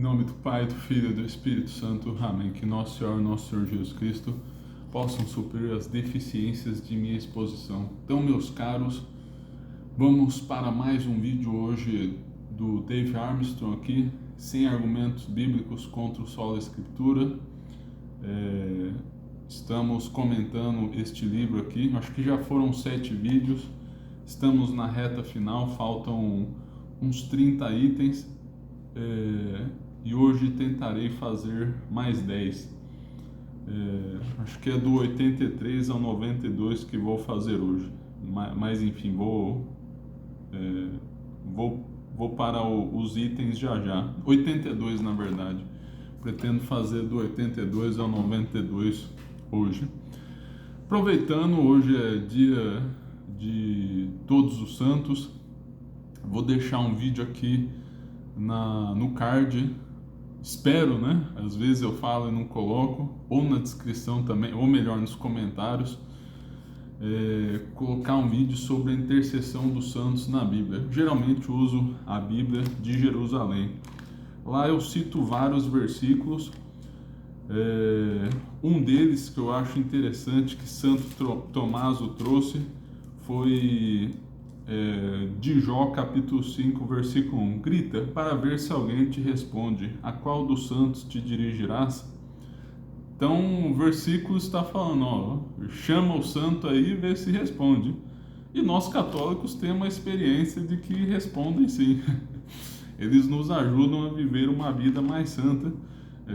Em nome do Pai, do Filho e do Espírito Santo. Amém. Que nosso Senhor Jesus Cristo possam suprir as deficiências de minha exposição. Então, meus caros, vamos para mais um vídeo hoje do Dave Armstrong aqui, sem argumentos bíblicos contra o solo Escritura. Estamos comentando este livro aqui, acho que já foram 7 vídeos, estamos na reta final, faltam uns 30 itens, e hoje tentarei fazer mais 10. Acho que é do 83 ao 92 que vou fazer hoje, mas enfim, vou para os itens já, 82 na verdade, pretendo fazer do 82 ao 92 hoje. Aproveitando, hoje é dia de Todos os Santos, vou deixar um vídeo aqui no card, espero, né? Às vezes eu falo e não coloco, ou na descrição também, ou melhor, nos comentários, colocar um vídeo sobre a intercessão dos santos na Bíblia. Geralmente uso a Bíblia de Jerusalém. Lá eu cito vários versículos. Um deles que eu acho interessante, que Santo Tomás o trouxe, foi de Jó capítulo 5, versículo 1. Grita para ver se alguém te responde, a qual dos santos te dirigirás? Então o versículo está falando, chama o santo aí e vê se responde. E nós católicos temos a experiência de que respondem sim. Eles nos ajudam a viver uma vida mais santa.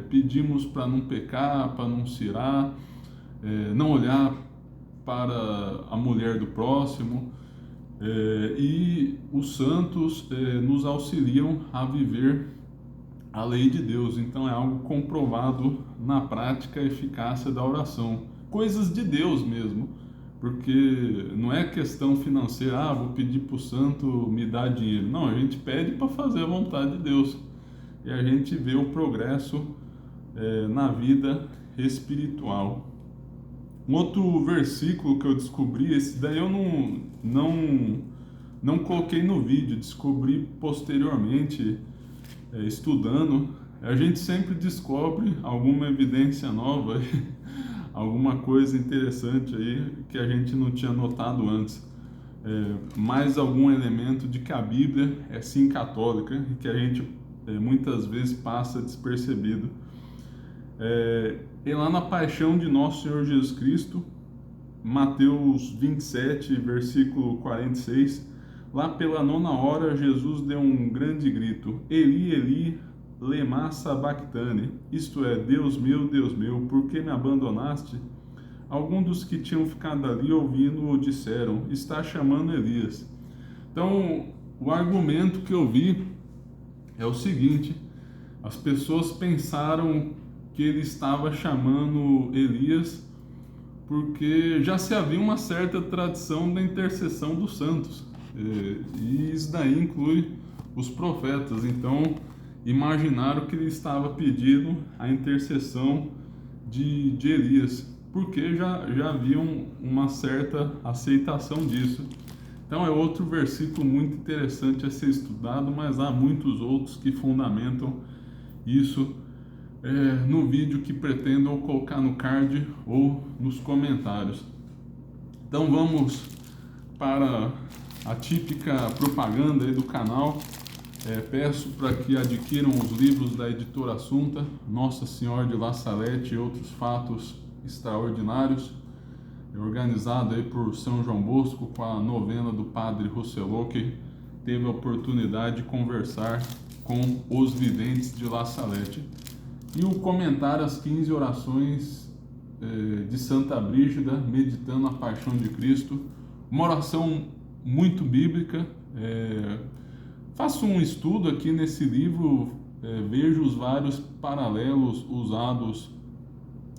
Pedimos para não pecar, para não cirar, não olhar para a mulher do próximo, e os santos nos auxiliam a viver a lei de Deus. Então é algo comprovado na prática, a eficácia da oração, coisas de Deus mesmo, porque não é questão financeira, vou pedir para o santo me dar dinheiro. Não, a gente pede para fazer a vontade de Deus e a gente vê o progresso na vida espiritual. Um outro versículo que eu descobri, esse daí eu não coloquei no vídeo, descobri posteriormente, estudando. A gente sempre descobre alguma evidência nova, alguma coisa interessante aí que a gente não tinha notado antes. Mais algum elemento de que a Bíblia é sim católica e que a gente muitas vezes passa despercebido. E lá na paixão de nosso Senhor Jesus Cristo, Mateus 27, versículo 46, lá pela 9ª hora, Jesus deu um grande grito, Eli, Eli, lema sabachthani, isto é, Deus meu, por que me abandonaste? Alguns dos que tinham ficado ali ouvindo disseram, está chamando Elias. Então, o argumento que eu vi é o seguinte, as pessoas pensaram que ele estava chamando Elias porque já se havia uma certa tradição da intercessão dos santos, e isso daí inclui os profetas. Então imaginaram que ele estava pedindo a intercessão de Elias, porque já havia uma certa aceitação disso. Então é outro versículo muito interessante a ser estudado, mas há muitos outros que fundamentam isso no vídeo que pretendo colocar no card ou nos comentários. Então vamos para a típica propaganda aí do canal. Peço para que adquiram os livros da editora Assunta, Nossa Senhora de La Salette e Outros Fatos Extraordinários, organizado aí por São João Bosco com a novena do Padre Rosselot, que teve a oportunidade de conversar com os videntes de La Salette. E o comentário às 15 orações de Santa Brígida, meditando a paixão de Cristo. Uma oração muito bíblica. Faço um estudo aqui nesse livro, vejo os vários paralelos usados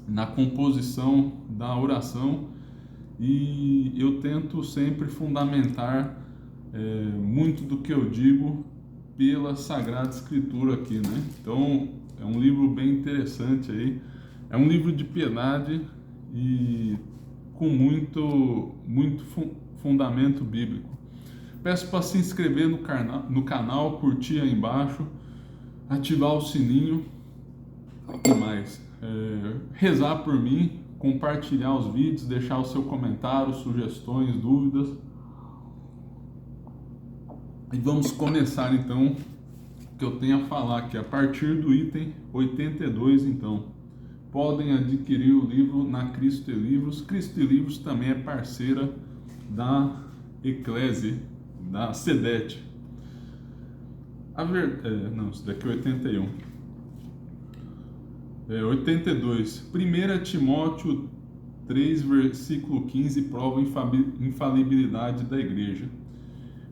na composição da oração e eu tento sempre fundamentar muito do que eu digo pela Sagrada Escritura aqui, né? Então, é um livro bem interessante aí, é um livro de piedade e com muito fundamento bíblico. Peço para se inscrever no canal, curtir aí embaixo, ativar o sininho, o que mais? Rezar por mim, compartilhar os vídeos, deixar o seu comentário, sugestões, dúvidas. E vamos começar então o que eu tenho a falar aqui, a partir do item 82 então. Podem adquirir o livro na Cristo e Livros. Cristo e Livros também é parceira da Eclésia, da CEDET. Não, isso daqui é 81. 82. 1 Timóteo 3, versículo 15, prova a infalibilidade da igreja.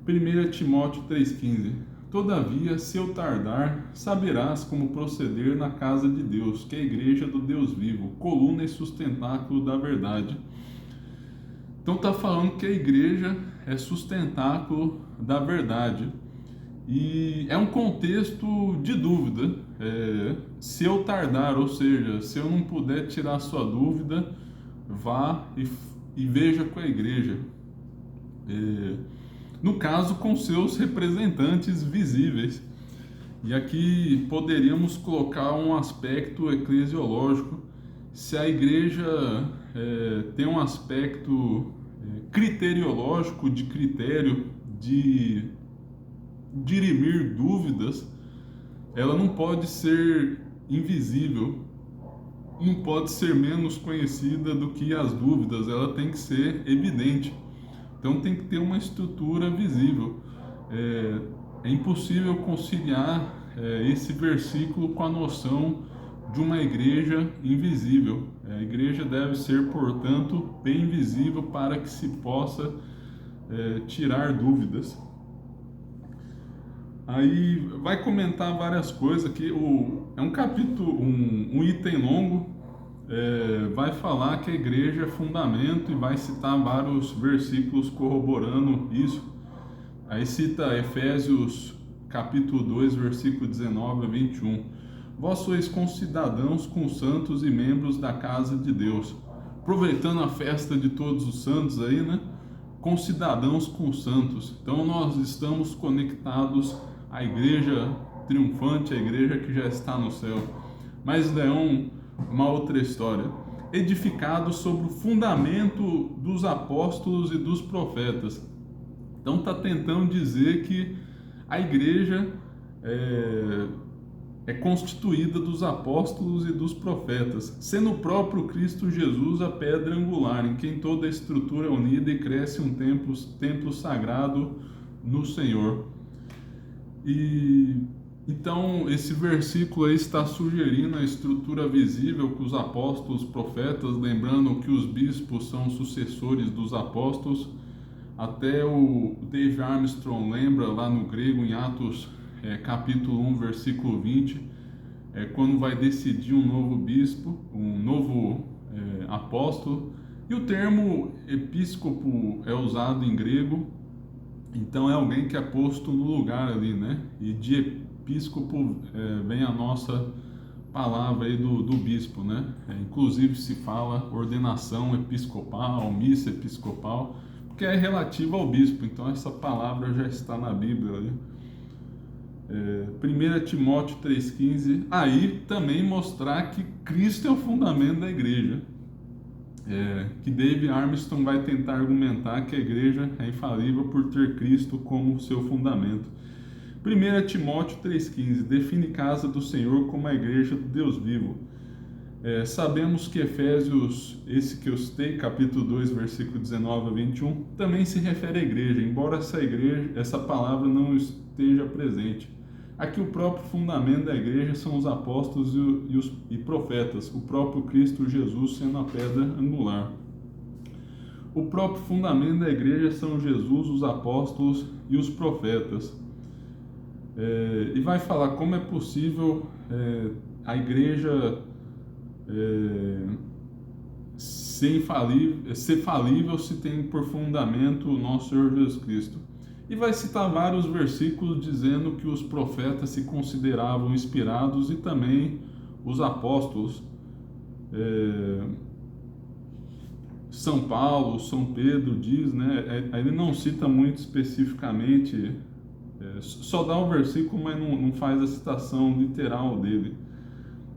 1 Timóteo 3,15. Todavia, se eu tardar, saberás como proceder na casa de Deus, que é a igreja do Deus vivo, coluna e sustentáculo da verdade. Então está falando que a igreja é sustentáculo da verdade. E é um contexto de dúvida. Se eu tardar, ou seja, se eu não puder tirar sua dúvida, vá e veja com a igreja. No caso, com seus representantes visíveis. E aqui poderíamos colocar um aspecto eclesiológico. Se a igreja tem um aspecto criteriológico, de critério, de dirimir dúvidas, ela não pode ser invisível, não pode ser menos conhecida do que as dúvidas, ela tem que ser evidente. Então tem que ter uma estrutura visível. É impossível conciliar esse versículo com a noção de uma igreja invisível. A igreja deve ser, portanto, bem visível para que se possa tirar dúvidas. Aí vai comentar várias coisas aqui. É um capítulo, um item longo. Vai falar que a igreja é fundamento e vai citar vários versículos corroborando isso. Aí cita Efésios capítulo 2, versículo 19 a 21. Vós sois concidadãos com os santos e membros da casa de Deus. Aproveitando a festa de todos os santos aí, né? Concidadãos com os santos. Então nós estamos conectados à igreja triunfante, à igreja que já está no céu. Mas é uma outra história. Edificado sobre o fundamento dos apóstolos e dos profetas. Então está tentando dizer que a igreja é constituída dos apóstolos e dos profetas, sendo o próprio Cristo Jesus a pedra angular, em quem toda a estrutura é unida e cresce um templo sagrado no Senhor. E então esse versículo aí está sugerindo a estrutura visível que os apóstolos, profetas, lembrando que os bispos são sucessores dos apóstolos. Até o Dave Armstrong lembra lá no grego, em Atos capítulo 1, versículo 20, quando vai decidir um novo bispo, um novo apóstolo. E o termo episcopo é usado em grego, então é alguém que é posto no lugar ali, né? E de episcopo vem a nossa palavra aí do bispo, né? Inclusive se fala ordenação episcopal, missa episcopal, que é relativa ao bispo, então essa palavra já está na Bíblia ali. 1 Timóteo 3,15, aí também mostrar que Cristo é o fundamento da igreja, que Dave Armstrong vai tentar argumentar que a igreja é infalível por ter Cristo como seu fundamento. 1 Timóteo 3,15, define casa do Senhor como a igreja do Deus vivo. Sabemos que Efésios, esse que eu citei, capítulo 2, versículo 19 a 21, também se refere à igreja, embora essa palavra não esteja presente. Aqui o próprio fundamento da igreja são os apóstolos e profetas, o próprio Cristo Jesus sendo a pedra angular. O próprio fundamento da igreja são Jesus, os apóstolos e os profetas. E vai falar como é possível a igreja ser falível se tem por fundamento o nosso Senhor Jesus Cristo. E vai citar vários versículos dizendo que os profetas se consideravam inspirados e também os apóstolos. São Paulo, São Pedro diz, né? Ele não cita muito especificamente só dá o versículo, mas não faz a citação literal dele.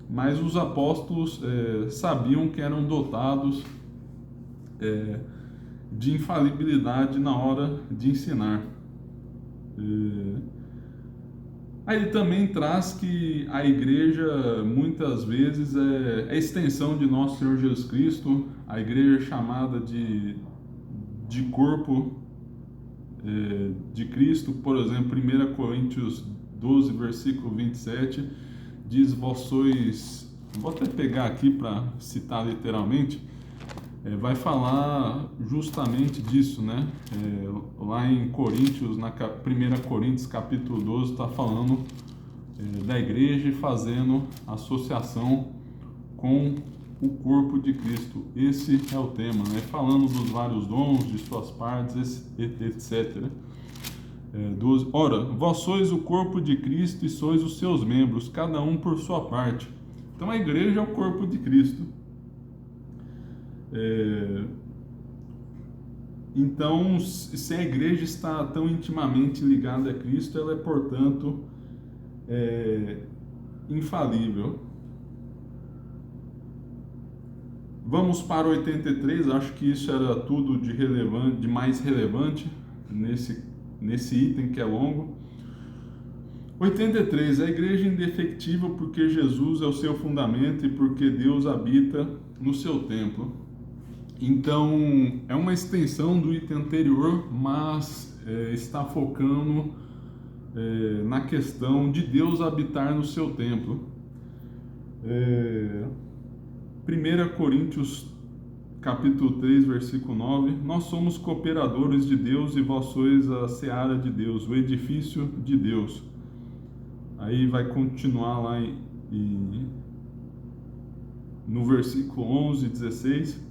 Mas os apóstolos sabiam que eram dotados de infalibilidade na hora de ensinar. Aí ele também traz que a igreja muitas vezes é a extensão de nosso Senhor Jesus Cristo. A igreja é chamada de corpo de Cristo. Por exemplo, 1 Coríntios 12, versículo 27, diz: vós sois... Vou até pegar aqui para citar literalmente. Vai falar justamente disso, né? Lá em Coríntios, na 1 Coríntios capítulo 12, está falando da igreja e fazendo associação com o corpo de Cristo. Esse é o tema, né? Falando dos vários dons, de suas partes, etc. 12. Ora, vós sois o corpo de Cristo e sois os seus membros, cada um por sua parte. Então a igreja é o corpo de Cristo. Então, se a igreja está tão intimamente ligada a Cristo, ela é, portanto, infalível. Vamos para 83, acho que isso era tudo de mais relevante nesse item que é longo. 83, a igreja é indefectível porque Jesus é o seu fundamento e porque Deus habita no seu templo. Então, é uma extensão do item anterior, mas está focando na questão de Deus habitar no seu templo. 1 Coríntios capítulo 3, versículo 9, nós somos cooperadores de Deus e vós sois a seara de Deus, o edifício de Deus. Aí vai continuar lá no versículo 11, 16.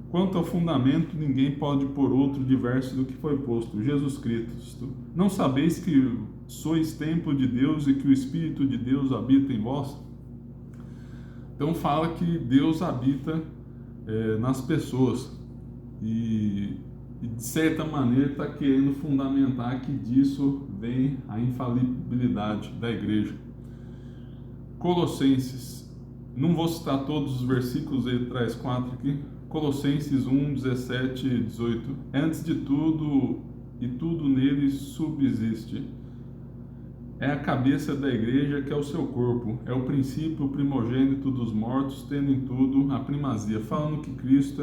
Quanto ao fundamento, ninguém pode pôr outro diverso do que foi posto, Jesus Cristo. Não sabeis que sois templo de Deus e que o Espírito de Deus habita em vós? Então fala que Deus habita nas pessoas e de certa maneira está querendo fundamentar que disso vem a infalibilidade da igreja. Colossenses, não vou citar todos os versículos, ele traz 4 aqui. Colossenses 1, 17 e 18. Antes de tudo, e tudo nele subsiste. É a cabeça da igreja que é o seu corpo. É o princípio, o primogênito dos mortos, tendo em tudo a primazia. Falando que Cristo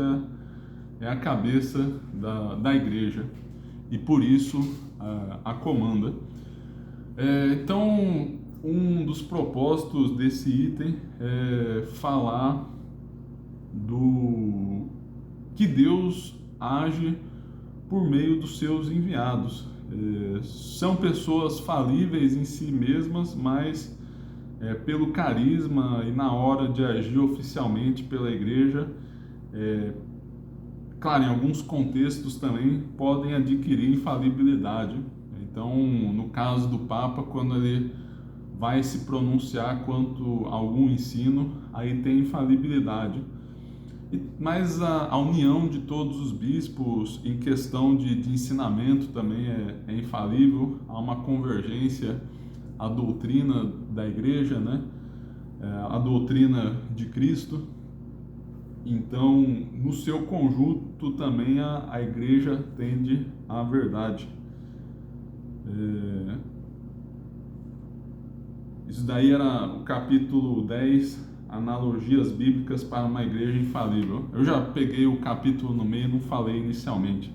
é a cabeça da igreja. E por isso a comanda. Então, um dos propósitos desse item é falar que Deus age por meio dos seus enviados. São pessoas falíveis em si mesmas, mas pelo carisma e na hora de agir oficialmente pela igreja, claro, em alguns contextos também podem adquirir infalibilidade. Então, no caso do Papa, quando ele vai se pronunciar quanto a algum ensino, aí tem infalibilidade. Mas a união de todos os bispos em questão de ensinamento também é infalível. Há uma convergência à doutrina da igreja, né? A doutrina de Cristo. Então, no seu conjunto também a igreja tende à verdade. Isso daí era o capítulo 10, analogias bíblicas para uma igreja infalível. Eu já peguei o capítulo no meio, não falei inicialmente.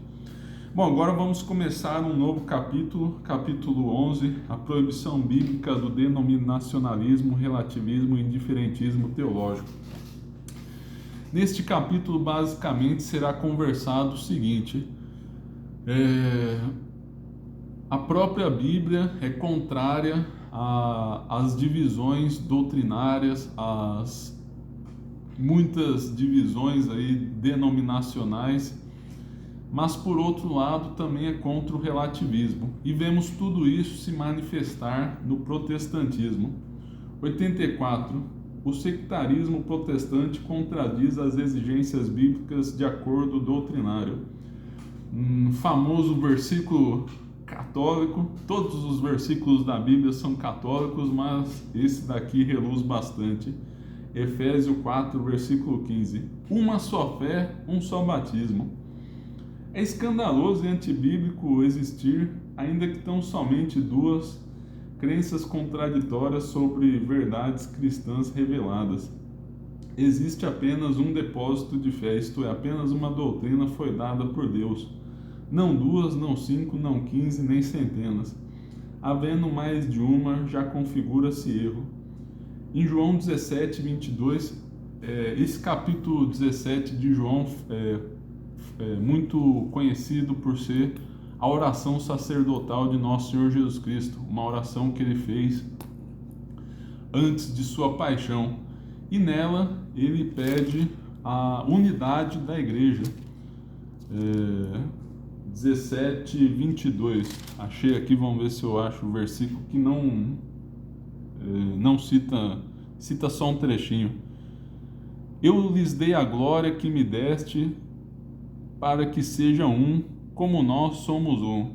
Bom, agora vamos começar um novo capítulo, capítulo 11, a proibição bíblica do denominacionalismo, relativismo e indiferentismo teológico. Neste capítulo, basicamente, será conversado o seguinte: a própria Bíblia é contrária às divisões doutrinárias, às muitas divisões aí denominacionais, mas por outro lado também é contra o relativismo, e vemos tudo isso se manifestar no protestantismo. 84. O sectarismo protestante contradiz as exigências bíblicas de acordo doutrinário. Famoso versículo católico, todos os versículos da Bíblia são católicos, mas esse daqui reluz bastante. Efésios 4, versículo 15. Uma só fé, um só batismo. É escandaloso e antibíblico existir, ainda que tão somente duas, crenças contraditórias sobre verdades cristãs reveladas. Existe apenas um depósito de fé, isto é, apenas uma doutrina foi dada por Deus. Não duas, não 5, não 15, nem centenas. Havendo mais de uma, já configura-se erro. Em João 17, 22, esse capítulo 17 de João é muito conhecido por ser a oração sacerdotal de Nosso Senhor Jesus Cristo, uma oração que ele fez antes de sua paixão. E nela ele pede a unidade da igreja. 17, 22. Achei aqui, vamos ver se eu acho o versículo que não cita só um trechinho. Eu lhes dei a glória que me deste, para que sejam um, como nós somos um.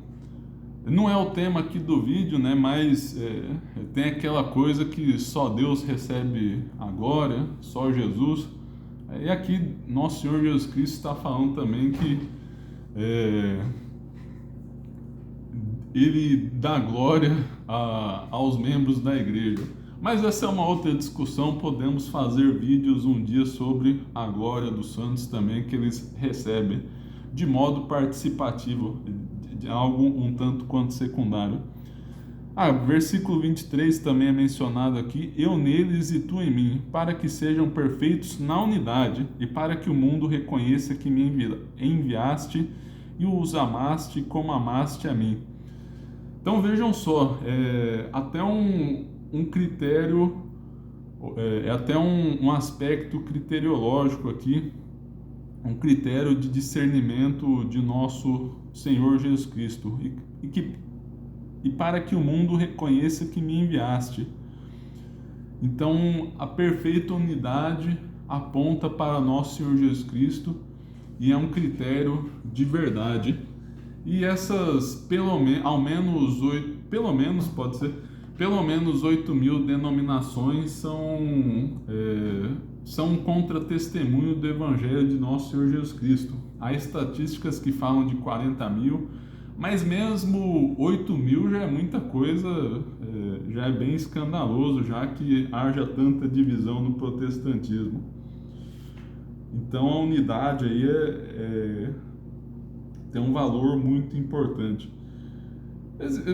Não é o tema aqui do vídeo, né? Mas tem aquela coisa que só Deus recebe a glória, só Jesus. E aqui nosso Senhor Jesus Cristo está falando também que ele dá glória aos membros da igreja. Mas essa é uma outra discussão, podemos fazer vídeos um dia sobre a glória dos santos também, que eles recebem de modo participativo, de algo um tanto quanto secundário. Versículo 23 também é mencionado aqui: eu neles e tu em mim, para que sejam perfeitos na unidade, e para que o mundo reconheça que me enviaste e os amaste como amaste a mim. Então vejam só, até um critério, até um aspecto criteriológico aqui, um critério de discernimento de nosso Senhor Jesus Cristo, e para que o mundo reconheça que me enviaste. Então, a perfeita unidade aponta para nosso Senhor Jesus Cristo e é um critério de verdade. E essas pelo menos 8.000 denominações são um contra-testemunho do Evangelho de nosso Senhor Jesus Cristo. Há estatísticas que falam de 40.000, mas mesmo 8.000 já é muita coisa, já é bem escandaloso, já que haja tanta divisão no protestantismo. Então a unidade aí tem um valor muito importante.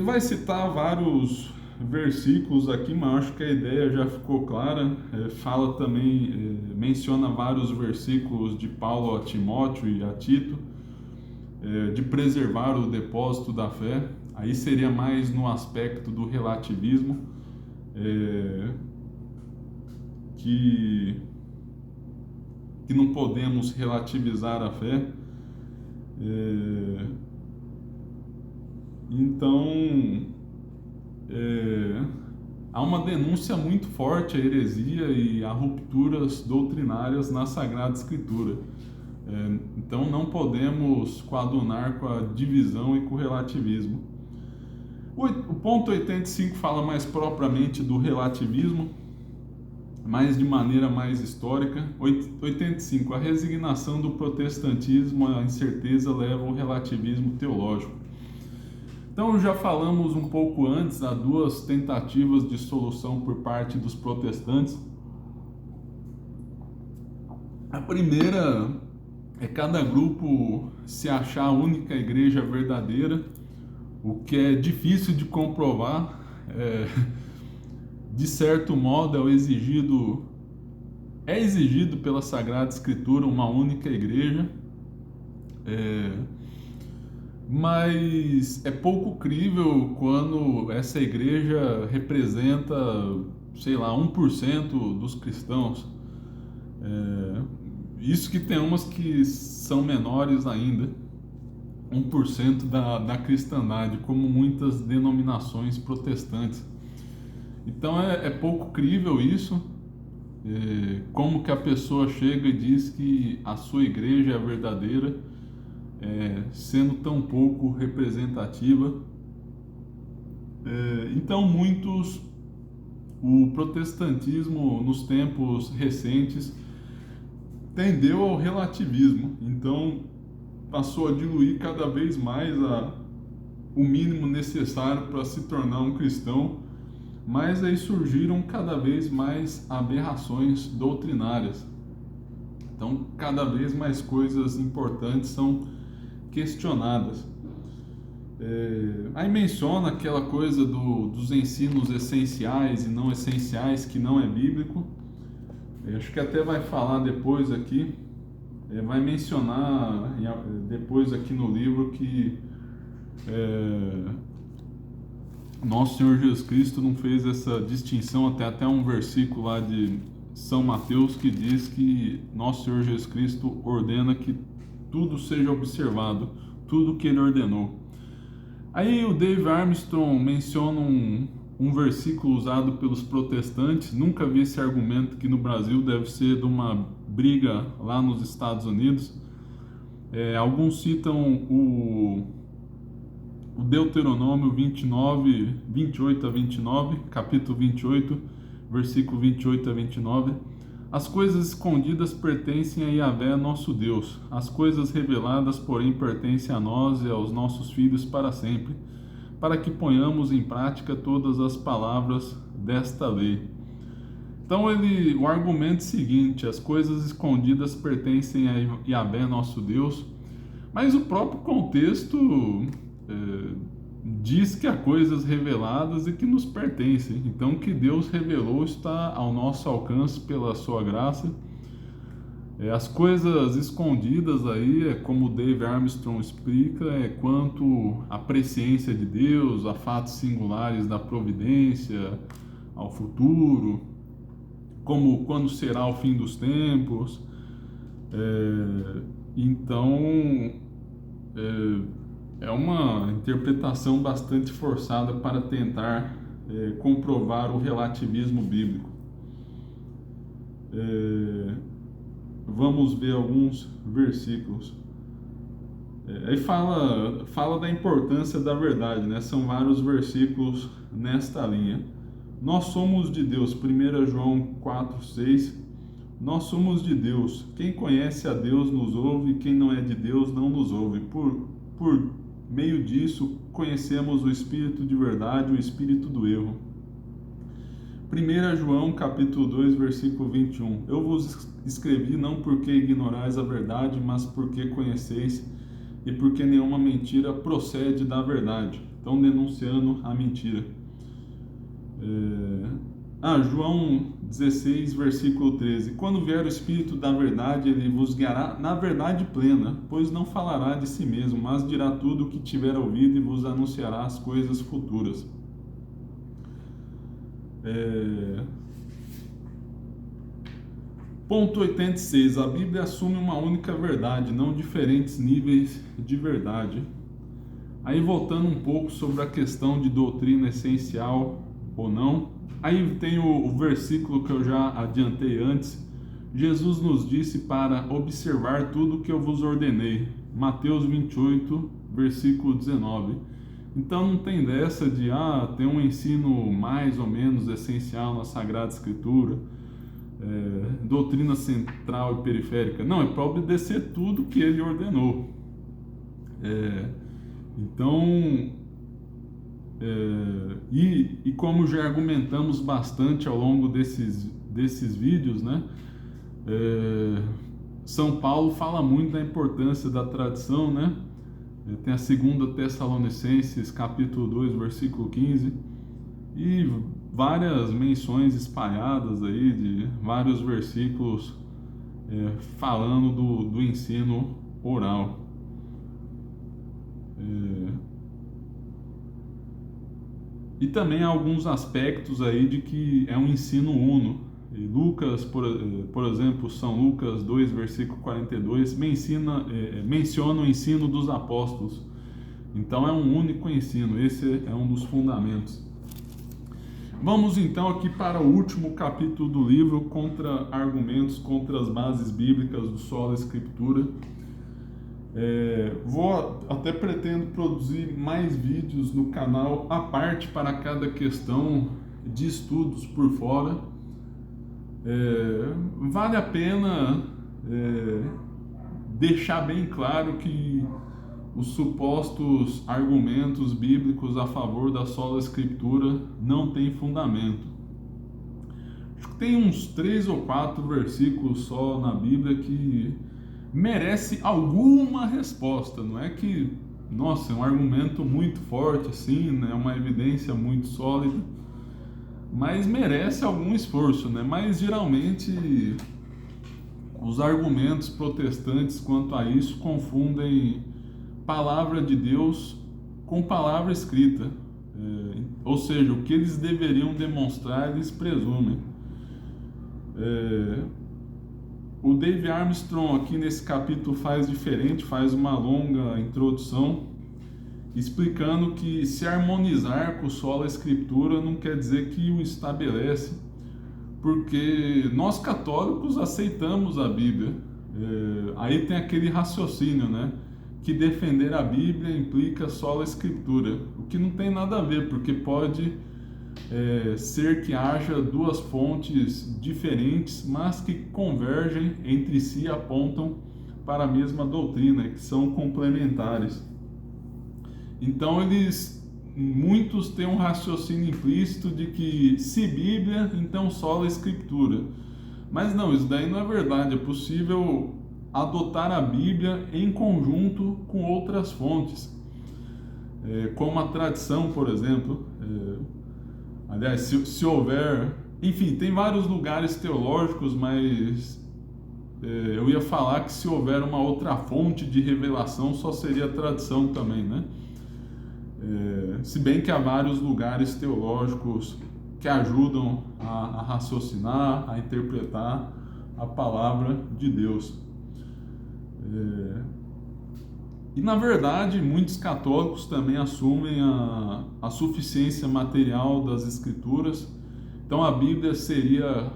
Vai citar vários versículos aqui, mas acho que a ideia já ficou clara. Fala também, menciona vários versículos de Paulo a Timóteo e a Tito, de preservar o depósito da fé. Aí seria mais no aspecto do relativismo, que não podemos relativizar a fé. Então há uma denúncia muito forte à heresia e a rupturas doutrinárias na Sagrada Escritura. Então não podemos coadunar com a divisão e com o relativismo. O ponto 85 fala mais propriamente do relativismo, mas de maneira mais histórica. 85. A resignação do protestantismo à incerteza leva ao relativismo teológico. Então já falamos um pouco antes, há duas tentativas de solução por parte dos protestantes. A primeira é cada grupo se achar a única igreja verdadeira, o que é difícil de comprovar. De certo modo é exigido pela Sagrada Escritura uma única igreja, mas é pouco crível quando essa igreja representa, 1% dos cristãos. Isso que tem umas que são menores ainda, 1% da cristandade, como muitas denominações protestantes. Então é pouco crível isso. Como que a pessoa chega e diz que a sua igreja é verdadeira, sendo tão pouco representativa. Então, o protestantismo nos tempos recentes tendeu ao relativismo, então passou a diluir cada vez mais o mínimo necessário para se tornar um cristão, mas aí surgiram cada vez mais aberrações doutrinárias. Então, cada vez mais coisas importantes são questionadas. Aí menciona aquela coisa dos ensinos essenciais e não essenciais, que não é bíblico. Acho que até vai falar depois aqui, vai mencionar depois aqui no livro que nosso Senhor Jesus Cristo não fez essa distinção, até um versículo lá de São Mateus que diz que nosso Senhor Jesus Cristo ordena que tudo seja observado, tudo que ele ordenou. Aí o Dave Armstrong menciona um versículo usado pelos protestantes. Nunca vi esse argumento, que no Brasil deve ser de uma briga lá nos Estados Unidos. Alguns citam o Deuteronômio 29, 28 a 29, capítulo 28, versículo 28 a 29. As coisas escondidas pertencem a Yahvé, nosso Deus. As coisas reveladas, porém, pertencem a nós e aos nossos filhos para sempre, para que ponhamos em prática todas as palavras desta lei. Então, o argumento seguinte: as coisas escondidas pertencem a Yahvé, nosso Deus, mas o próprio contexto diz que há coisas reveladas e que nos pertencem. Então, o que Deus revelou está ao nosso alcance pela sua graça. As coisas escondidas aí, como Dave Armstrong explica, quanto à presciência de Deus, a fatos singulares da providência, ao futuro, como quando será o fim dos tempos. Então, é uma interpretação bastante forçada para tentar comprovar o relativismo bíblico. Vamos ver alguns versículos. Aí fala da importância da verdade, né? São vários versículos nesta linha. Nós somos de Deus, 1 João 4,6. Nós somos de Deus. Quem conhece a Deus nos ouve, quem não é de Deus não nos ouve. Por meio disso, conhecemos o Espírito de verdade, o Espírito do erro. 1 João, capítulo 2, versículo 21. Eu vos escrevi não porque ignorais a verdade, mas porque conheceis e porque nenhuma mentira procede da verdade. Então, denunciando a mentira. João 16, versículo 13. Quando vier o Espírito da verdade, ele vos guiará na verdade plena, pois não falará de si mesmo, mas dirá tudo o que tiver ouvido e vos anunciará as coisas futuras. Ponto 86. A Bíblia assume uma única verdade, não diferentes níveis de verdade. Aí, voltando um pouco sobre a questão de doutrina essencial ou não, aí tem o versículo que eu já adiantei antes. Jesus nos disse para observar tudo o que eu vos ordenei. Mateus 28, versículo 19. Então não tem dessa de tem um ensino mais ou menos essencial na Sagrada Escritura, doutrina central e periférica. Não, é para obedecer tudo que ele ordenou. E como já argumentamos bastante ao longo desses vídeos, né? São Paulo fala muito da importância da tradição, né? Tem a 2 Tessalonicenses, capítulo 2, versículo 15, e várias menções espalhadas aí de vários versículos falando do ensino oral. E também há alguns aspectos aí de que é um ensino uno. E Lucas, por exemplo, São Lucas 2, versículo 42, menciona o ensino dos apóstolos. Então é um único ensino, esse é um dos fundamentos. Vamos então aqui para o último capítulo do livro, argumentos contra as bases bíblicas do Sola Escritura. Até pretendo produzir mais vídeos no canal à parte para cada questão de estudos por fora. Vale a pena deixar bem claro que os supostos argumentos bíblicos a favor da sola escritura não têm fundamento. Acho que tem uns 3 ou 4 versículos só na Bíblia que merece alguma resposta. Não é que, nossa, é um argumento muito forte assim, né? Uma evidência muito sólida, mas merece algum esforço, né? Mas geralmente os argumentos protestantes quanto a isso confundem palavra de Deus com palavra escrita. Ou seja, o que eles deveriam demonstrar, eles presumem. O Dave Armstrong aqui nesse capítulo faz diferente, faz uma longa introdução, explicando que se harmonizar com sola escritura não quer dizer que o estabelece, porque nós católicos aceitamos a Bíblia. Aí tem aquele raciocínio, né? Que defender a Bíblia implica sola escritura, o que não tem nada a ver, porque pode ser que haja duas fontes diferentes, mas que convergem entre si e apontam para a mesma doutrina, que são complementares. Então muitos têm um raciocínio implícito de que se Bíblia, então sola escritura. Mas não, isso daí não é verdade. É possível adotar a Bíblia em conjunto com outras fontes, como a tradição, por exemplo. Aliás, se houver... Enfim, tem vários lugares teológicos, mas eu ia falar que se houver uma outra fonte de revelação, só seria a tradição também, né? Se bem que há vários lugares teológicos que ajudam a raciocinar, a interpretar a palavra de Deus. E na verdade, muitos católicos também assumem a suficiência material das Escrituras. Então a Bíblia seria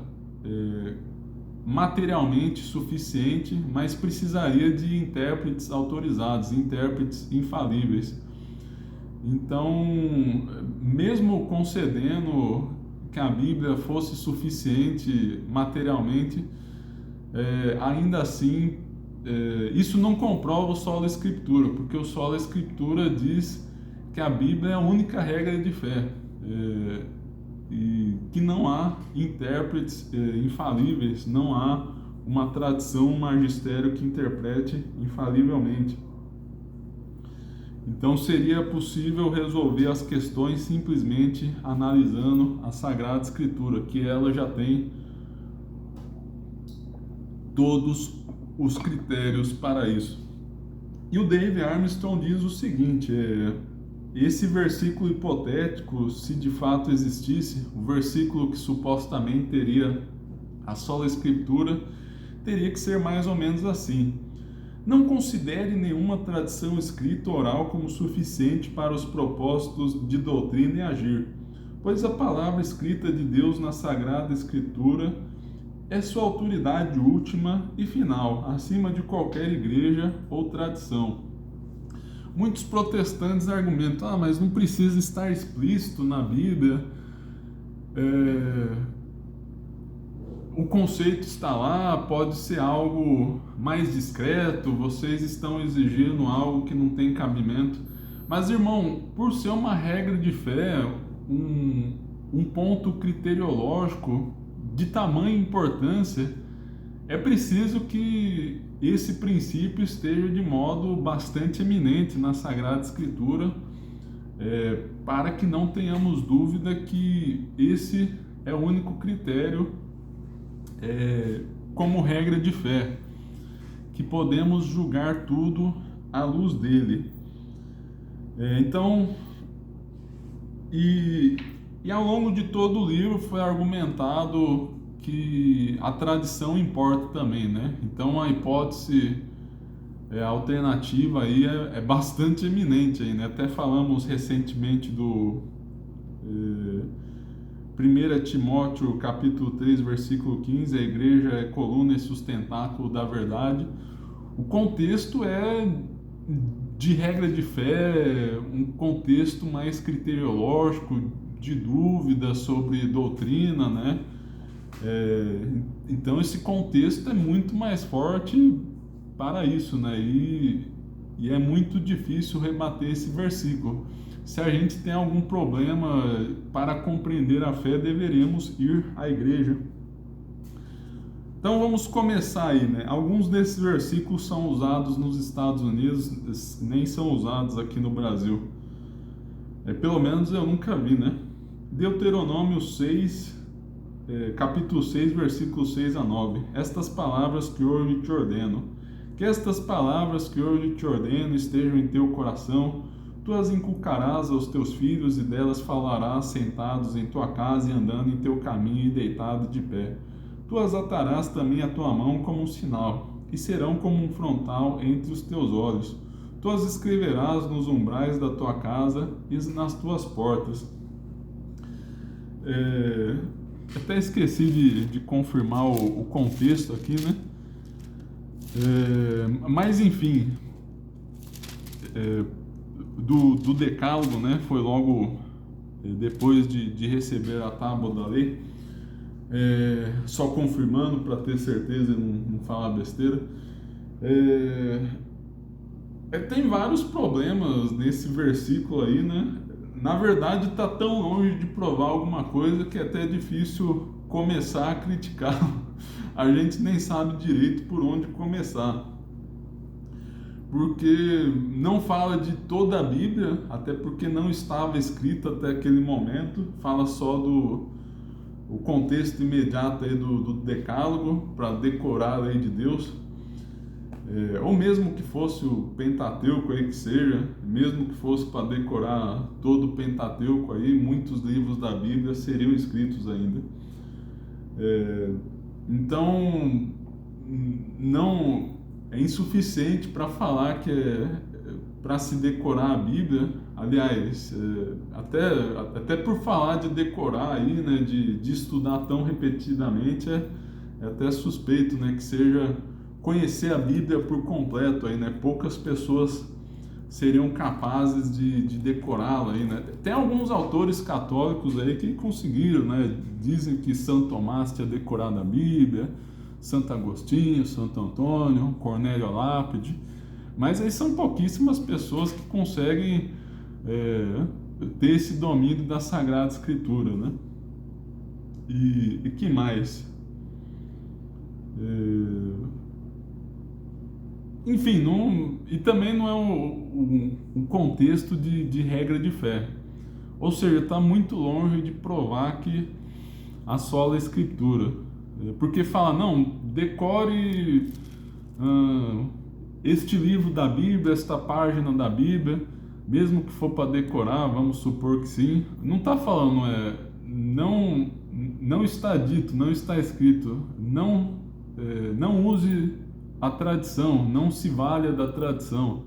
materialmente suficiente, mas precisaria de intérpretes autorizados, intérpretes infalíveis. Então, mesmo concedendo que a Bíblia fosse suficiente materialmente, ainda assim, isso não comprova o sola escritura, porque o sola escritura diz que a Bíblia é a única regra de fé, e que não há intérpretes infalíveis, não há uma tradição, um magistério que interprete infalivelmente. Então seria possível resolver as questões simplesmente analisando a Sagrada Escritura, que ela já tem todos os critérios para isso. E o Dave Armstrong diz o seguinte: esse versículo hipotético, se de fato existisse, o versículo que supostamente teria a sola Escritura, teria que ser mais ou menos assim: não considere nenhuma tradição escrita ou oral como suficiente para os propósitos de doutrina e agir, pois a palavra escrita de Deus na Sagrada Escritura é sua autoridade última e final, acima de qualquer igreja ou tradição. Muitos protestantes argumentam: mas não precisa estar explícito na Bíblia, o conceito está lá, pode ser algo mais discreto, vocês estão exigindo algo que não tem cabimento. Mas, irmão, por ser uma regra de fé, um ponto criteriológico de tamanha importância, é preciso que esse princípio esteja de modo bastante eminente na Sagrada Escritura, para que não tenhamos dúvida que esse é o único critério como regra de fé, que podemos julgar tudo à luz dele. Então, e ao longo de todo o livro foi argumentado que a tradição importa também, né? Então a hipótese alternativa aí é bastante eminente aí, né? Até falamos recentemente do 1 Timóteo capítulo 3, versículo 15, a igreja é coluna e sustentáculo da verdade. O contexto é de regra de fé, um contexto mais criteriológico, de dúvida sobre doutrina, né? Então esse contexto é muito mais forte para isso, né? E é muito difícil rebater esse versículo. Se a gente tem algum problema para compreender a fé, deveríamos ir à igreja. Então vamos começar aí, né? Alguns desses versículos são usados nos Estados Unidos, nem são usados aqui no Brasil. Pelo menos eu nunca vi, né? Deuteronômio 6, capítulo 6, versículos 6 a 9. Estas palavras que hoje te ordeno. Que estas palavras que hoje te ordeno estejam em teu coração. Tu as inculcarás aos teus filhos e delas falarás sentados em tua casa e andando em teu caminho e deitado de pé. Tu as atarás também à tua mão como um sinal, e serão como um frontal entre os teus olhos. Tu as escreverás nos umbrais da tua casa e nas tuas portas. Até esqueci de confirmar o contexto aqui, né? Mas enfim, do decálogo, né? Foi logo depois de receber a tábua da lei. Só confirmando para ter certeza e não falar besteira. Tem vários problemas nesse versículo aí, né? Na verdade, está tão longe de provar alguma coisa que é até difícil começar a criticar. A gente nem sabe direito por onde começar. Porque não fala de toda a Bíblia, até porque não estava escrita até aquele momento. Fala só o contexto imediato aí do decálogo, para decorar a lei de Deus. Ou mesmo que fosse o Pentateuco aí que seja, mesmo que fosse para decorar todo o Pentateuco aí, muitos livros da Bíblia seriam escritos ainda. Então, não é insuficiente para falar que para se decorar a Bíblia. Aliás, até por falar de decorar aí, né, de estudar tão repetidamente, é até suspeito, né, que seja conhecer a Bíblia por completo aí, né? Poucas pessoas seriam capazes de decorá-la aí, né? Tem alguns autores católicos aí que conseguiram, né? Dizem que Santo Tomás tinha decorado a Bíblia, Santo Agostinho, Santo Antônio, Cornélio Lápide, mas aí são pouquíssimas pessoas que conseguem ter esse domínio da Sagrada Escritura, né? E que mais? Enfim, e também não é um contexto de regra de fé. Ou seja, está muito longe de provar que assola a Escritura. Porque fala, não, decore este livro da Bíblia, esta página da Bíblia, mesmo que for para decorar, vamos supor que sim. Não está falando, não está dito, não está escrito, não use a tradição, não se valha da tradição.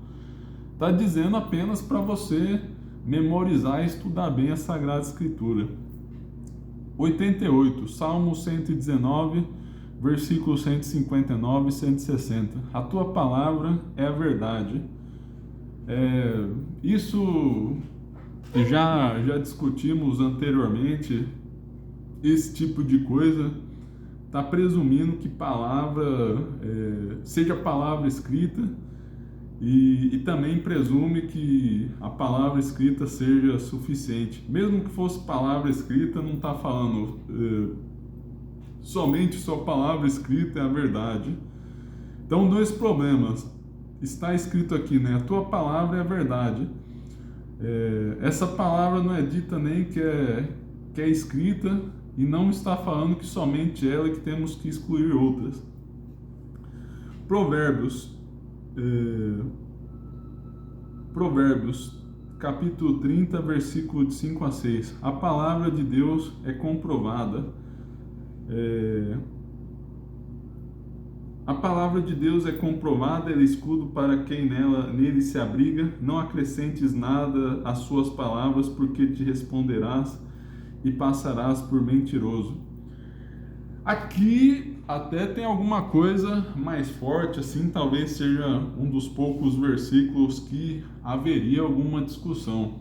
Está dizendo apenas para você memorizar e estudar bem a Sagrada Escritura. 88, Salmo 119, versículos 159 e 160. A tua palavra é a verdade. Isso já discutimos anteriormente, esse tipo de coisa. Está presumindo que palavra seja palavra escrita e também presume que a palavra escrita seja suficiente. Mesmo que fosse palavra escrita, não está falando somente só palavra escrita é a verdade. Então, dois problemas. Está escrito aqui, né? A tua palavra é a verdade. Essa palavra não é dita nem que é escrita, e não está falando que somente ela, que temos que excluir outras. Provérbios, capítulo 30, versículo de 5 a 6. A palavra de Deus é comprovada. A palavra de Deus é comprovada, ela é escudo para quem nele se abriga. Não acrescentes nada às suas palavras, porque te responderás e passarás por mentiroso. Aqui até tem alguma coisa mais forte, assim, talvez seja um dos poucos versículos que haveria alguma discussão.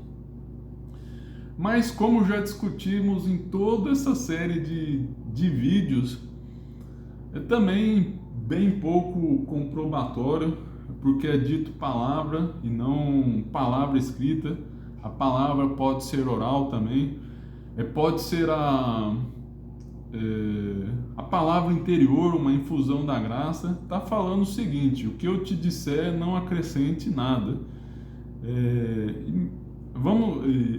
Mas como já discutimos em toda essa série de vídeos, é também bem pouco comprobatório, porque é dito palavra e não palavra escrita. A palavra pode ser oral também, pode ser a palavra interior, uma infusão da graça. Está falando o seguinte: o que eu te disser não acrescente nada.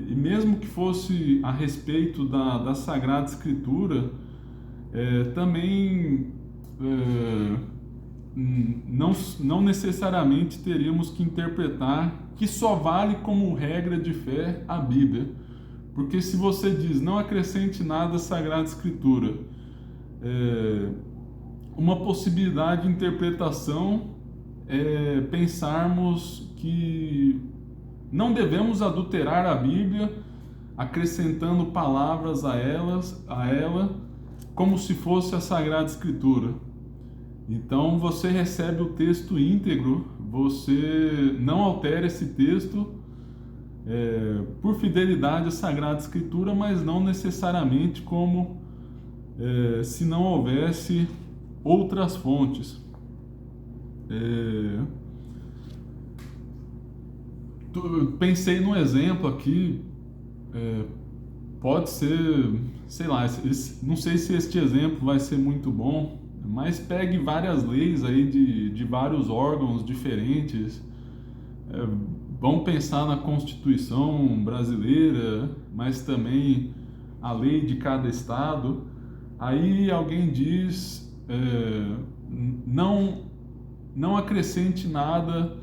E mesmo que fosse a respeito da Sagrada Escritura, também não necessariamente teríamos que interpretar que só vale como regra de fé a Bíblia. Porque se você diz não acrescente nada à Sagrada Escritura, uma possibilidade de interpretação é pensarmos que não devemos adulterar a Bíblia, acrescentando palavras a ela, como se fosse a Sagrada Escritura. Então você recebe o texto íntegro, você não altera esse texto por fidelidade à Sagrada Escritura, mas não necessariamente como se não houvesse outras fontes. Pensei num exemplo aqui, pode ser, sei lá, não sei se este exemplo vai ser muito bom, mas pegue várias leis aí de vários órgãos diferentes. Vamos pensar na Constituição brasileira, mas também a lei de cada estado. Aí alguém diz, não acrescente nada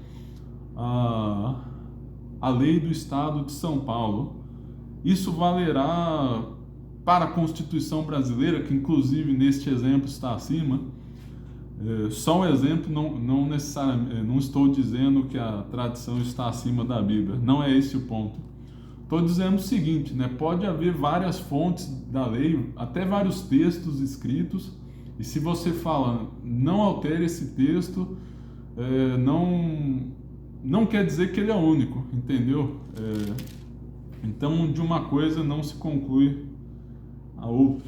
à lei do estado de São Paulo. Isso valerá para a Constituição brasileira, que inclusive neste exemplo está acima. Só um exemplo, não necessariamente, não estou dizendo que a tradição está acima da Bíblia, não é esse o ponto. Estou dizendo o seguinte, né? Pode haver várias fontes da lei, até vários textos escritos, e se você fala não altere esse texto, não quer dizer que ele é único, entendeu? Então de uma coisa não se conclui a outra.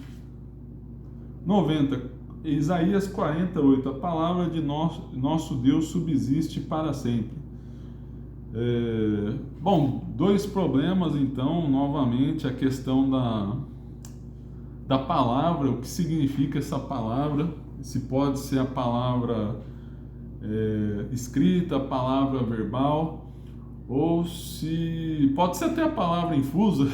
90. Isaías 48, a palavra de nosso Deus subsiste para sempre. Bom, dois problemas então, novamente, a questão da palavra, o que significa essa palavra, se pode ser a palavra escrita, a palavra verbal, ou se pode ser até a palavra infusa,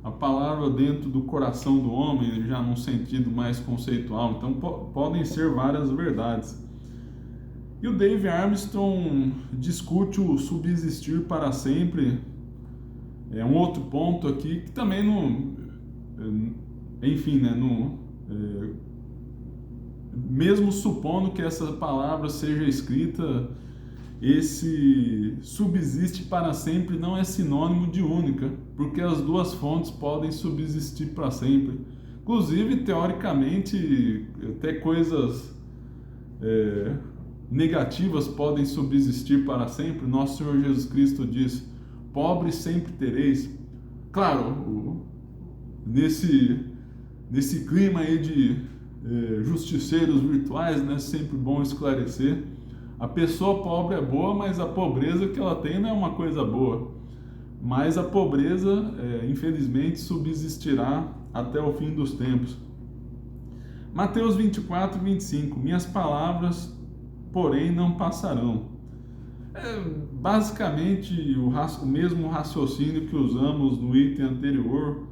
a palavra dentro do coração do homem, já num sentido mais conceitual. Então podem ser várias verdades. E o Dave Armstrong discute o subsistir para sempre. É um outro ponto aqui que também enfim, né, mesmo supondo que essa palavra seja escrita, esse subsiste para sempre não é sinônimo de única, porque as duas fontes podem subsistir para sempre. Inclusive, teoricamente, até coisas negativas podem subsistir para sempre. Nosso Senhor Jesus Cristo diz: pobres sempre tereis. Claro, nesse clima aí de justiceiros virtuais, né, sempre bom esclarecer. A pessoa pobre é boa, mas a pobreza que ela tem não é uma coisa boa. Mas a pobreza, infelizmente, subsistirá até o fim dos tempos. Mateus 24, 25. Minhas palavras, porém, não passarão. Basicamente o mesmo raciocínio que usamos no item anterior.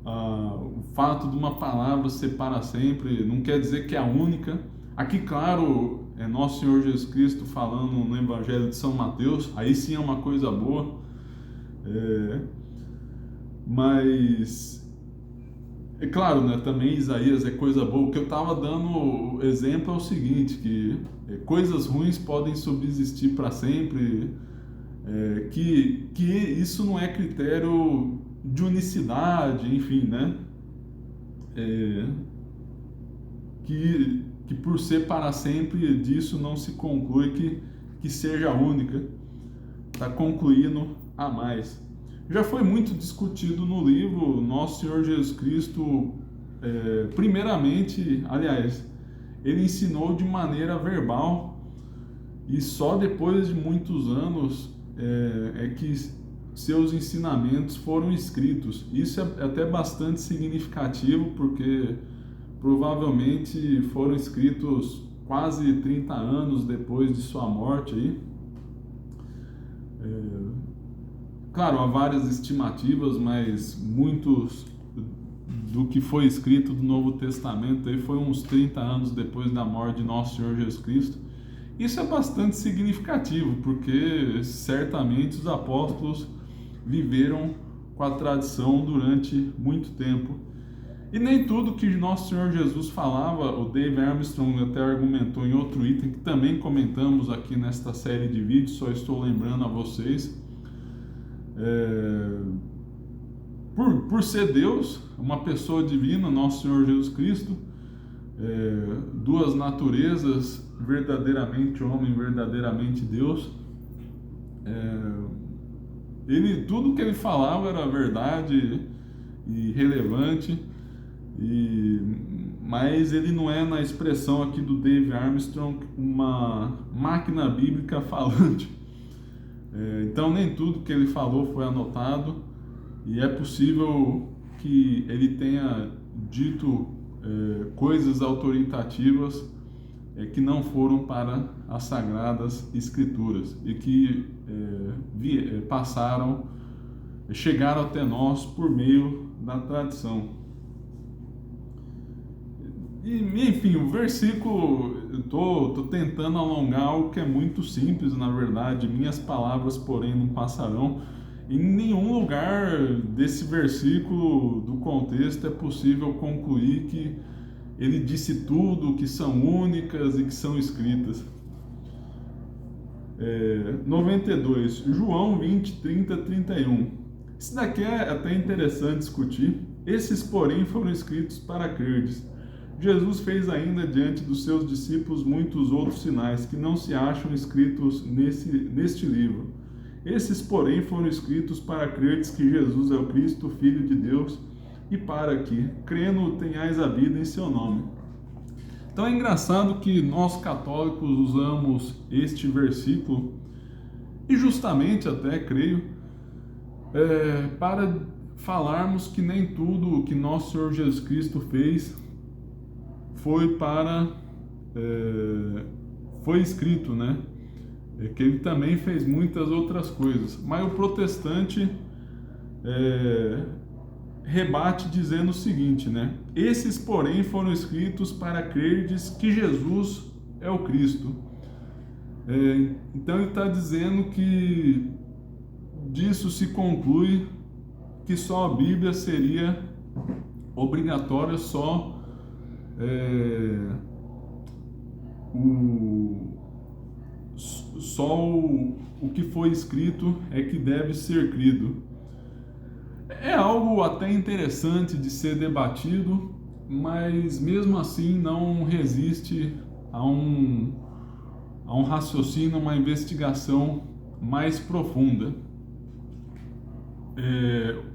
O fato de uma palavra ser para sempre não quer dizer que é a única. Aqui, claro, é nosso Senhor Jesus Cristo falando no Evangelho de São Mateus, aí sim é uma coisa boa, mas é claro, né, também Isaías é coisa boa. O que eu estava dando exemplo é o seguinte, que coisas ruins podem subsistir para sempre, que isso não é critério de unicidade, enfim, né? que por ser para sempre, disso não se conclui que seja única, está concluindo a mais. Já foi muito discutido no livro Nosso Senhor Jesus Cristo, primeiramente, aliás, ele ensinou de maneira verbal e só depois de muitos anos que seus ensinamentos foram escritos. Isso é até bastante significativo, porque provavelmente foram escritos quase 30 anos depois de sua morte aí. Claro, há várias estimativas, mas muitos do que foi escrito do Novo Testamento aí foi uns 30 anos depois da morte de Nosso Senhor Jesus Cristo. Isso é bastante significativo, porque certamente os apóstolos viveram com a tradição durante muito tempo. E nem tudo que Nosso Senhor Jesus falava, o Dave Armstrong até argumentou em outro item, que também comentamos aqui nesta série de vídeos, só estou lembrando a vocês. Por ser Deus, uma pessoa divina, Nosso Senhor Jesus Cristo, duas naturezas, verdadeiramente homem, verdadeiramente Deus, tudo que ele falava era verdade e relevante, mas ele não é, na expressão aqui do Dave Armstrong, uma máquina bíblica falante. Então nem tudo que ele falou foi anotado, e é possível que ele tenha dito coisas autoritativas que não foram para as Sagradas Escrituras e que chegaram até nós por meio da tradição. E, enfim, o versículo, eu estou tentando alongar algo que é muito simples, na verdade. Minhas palavras, porém, não passarão. Em nenhum lugar desse versículo, do contexto, é possível concluir que ele disse tudo, que são únicas e que são escritas. 92, João 20, 30, 31. Isso daqui é até interessante discutir. Esses, porém, foram escritos para crerdes. Jesus fez ainda diante dos seus discípulos muitos outros sinais que não se acham escritos neste livro. Esses, porém, foram escritos para crerdes que Jesus é o Cristo, Filho de Deus, e para que, crendo, tenhais a vida em seu nome. Então é engraçado que nós católicos usamos este versículo, e justamente até, creio, para falarmos que nem tudo o que nosso Senhor Jesus Cristo fez foi escrito, né? Que ele também fez muitas outras coisas. Mas o protestante rebate dizendo o seguinte, né? Esses, porém, foram escritos para crerdes que Jesus é o Cristo. Então ele está dizendo que disso se conclui que só a Bíblia seria obrigatória, só o que foi escrito é que deve ser crido. É algo até interessante de ser debatido, mas mesmo assim não resiste a um raciocínio, uma investigação mais profunda.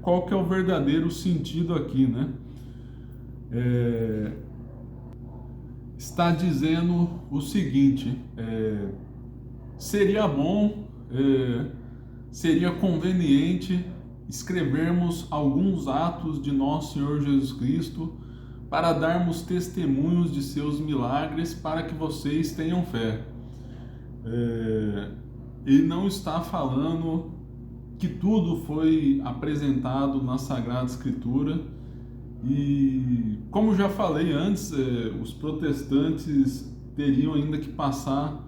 Qual que é o verdadeiro sentido aqui, né? Está dizendo o seguinte: seria bom, seria conveniente escrevermos alguns atos de nosso Senhor Jesus Cristo para darmos testemunhos de seus milagres, para que vocês tenham fé. Ele não está falando que tudo foi apresentado na Sagrada Escritura. E, como já falei antes, os protestantes teriam ainda que passar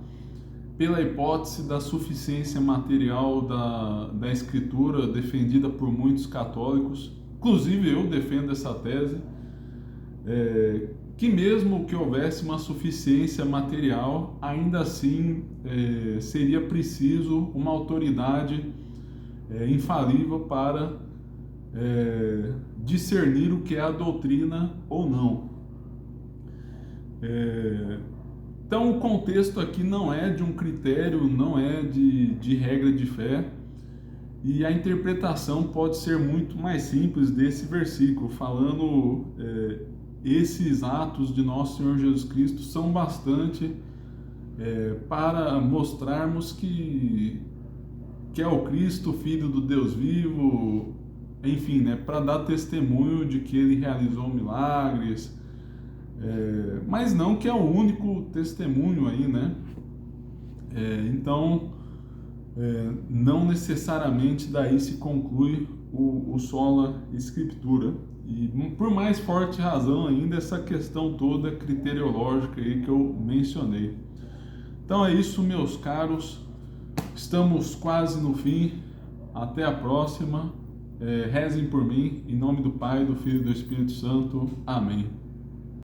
pela hipótese da suficiência material da Escritura, defendida por muitos católicos. Inclusive eu defendo essa tese, que mesmo que houvesse uma suficiência material, ainda assim seria preciso uma autoridade infalível para discernir o que é a doutrina ou não. Então o contexto aqui não é de um critério, não é de regra de fé, e a interpretação pode ser muito mais simples desse versículo, falando esses atos de nosso Senhor Jesus Cristo são bastante para mostrarmos que é o Cristo, Filho do Deus vivo, enfim, né, para dar testemunho de que ele realizou milagres, mas não que é o único testemunho aí, né? Então, não necessariamente daí se conclui o sola scriptura. E por mais forte razão ainda, essa questão toda criteriológica aí que eu mencionei. Então é isso, meus caros. Estamos quase no fim. Até a próxima. Rezem por mim. Em nome do Pai, do Filho e do Espírito Santo. Amém.